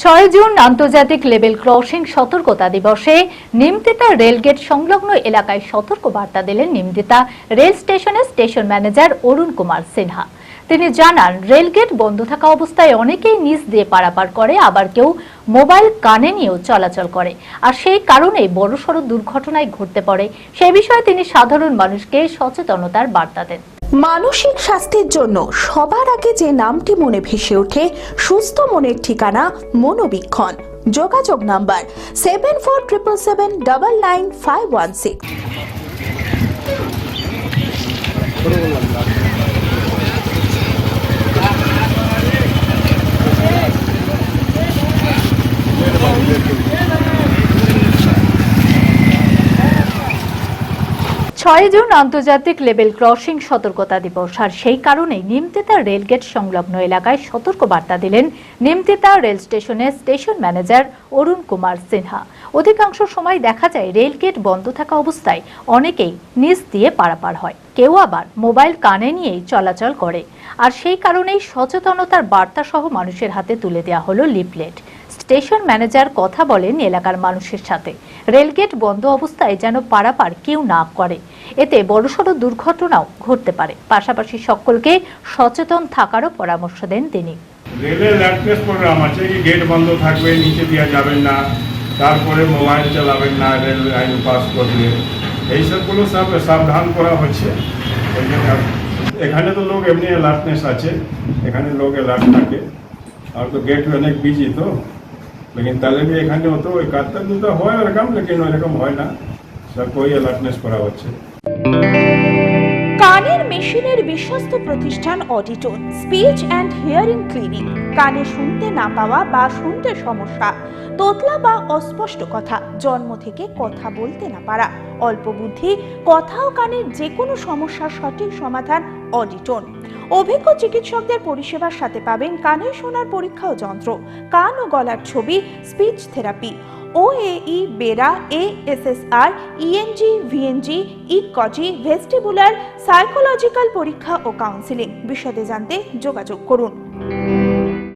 6 June আন্তর্জাতিক level crossing সতর্কতা দিবসে নিমতিতা রেলগেট সংলগ্ন এলাকায় সতর্ক বার্তা দিলেন নিমতিতা রেল স্টেশনের স্টেশন ম্যানেজার অরুণ কুমার সিনহা। তিনি জানান, রেলগেট বন্ধ থাকা অবস্থায় অনেকেই নিচ দিয়ে পারাপার করে, আবার কেউ মোবাইল কানে নিয়েও চলাচল করে, আর সেই কারণেই বড়সড় দুর্ঘটনায় ঘটতে পারে। সেই বিষয়ে তিনি সাধারণ মানুষকে সচেতনতার বার্তা দেন। মানসিক স্বাস্থ্যের জন্য সবার আগে যে নামটি মনে ভেসে ওঠে, সুস্থ মনের ঠিকানা মনোবীক্ষণ। যোগাযোগ নাম্বার 7477799516। জুন আন্তর্জাতিক লেভেল ক্রসিং সতর্কতা দিবস, আর সেই কারণেই নিমতিতা রেলগেট সংলগ্ন এলাকায় সতর্ক বার্তা দিলেন নিমতিতা রেল স্টেশনের স্টেশন ম্যানেজার অরুণ কুমার সিনহা। অধিকাংশ সময় দেখা যায় রেলগেট বন্ধ থাকা অবস্থায় অনেকেই নিচ দিয়ে পারাপার হয়, কেউ আবার মোবাইল কানে নিয়েই চলাচল করে, আর সেই কারণেই সচেতনতার বার্তা সহ মানুষের হাতে তুলে দেওয়া হলো লিফলেট। স্টেশন ম্যানেজার কথা বলেন এলাকার মানুষের সাথে, রেলগেট বন্ধ অবস্থায় যেন পারাপার কেউ না করে, এতে বড়সড় দুর্ঘটনাও ঘটতে পারে। পাশাপাশি সকলকে সচেতন থাকারও পরামর্শ দেন তিনি। রেলের অ্যাড্রেস প্রোগ্রাম আছে কি গেট বন্ধ থাকবে, নিচে দেওয়া যাবেন না, তারপরে মোবাইল চালাবেন না রেল লাইন পাস করলে, এইসবগুলো সব সাবধান করা হচ্ছে। এখানে তো লোক এমনি অ্যালার্টনেস আছে, এখানে লোক অ্যালার্ট থাকে, আর তো গেট অনেক বিজি তো, लेकिन তাহলে भी এখানে হতো একাত্তর দুটো হয় এরকম, लेकिन এরকম হয় না, সব কই অ্যালার্টনেস করা হচ্ছে। কানের মেশিনের বিশ্বস্ত প্রতিষ্ঠান অডিটন স্পিচ অ্যান্ড হিয়ারিং ক্লিনিক। কানে শুনতে না পাওয়া বা শুনতে সমস্যা, তোতলা বা অস্পষ্ট কথা, জন্ম থেকে কথা বলতে না পারা, অল্প বুদ্ধি, কথা ও কানের যে কোনো সমস্যার সঠিক সমাধান অডিটন। অভিজ্ঞ চিকিৎসকদের পরিষেবার সাথে পাবেন কানে শোনার পরীক্ষা ও যন্ত্র, কান ও গলার ছবি, speech therapy, OAE, BERA, ASSR, ENG, VNG, ইকজি, ভেস্টিবুলার, সাইকোলজিক্যাল পরীক্ষা ও কাউন্সিলিং। বিশদে জানতে যোগাযোগ করুন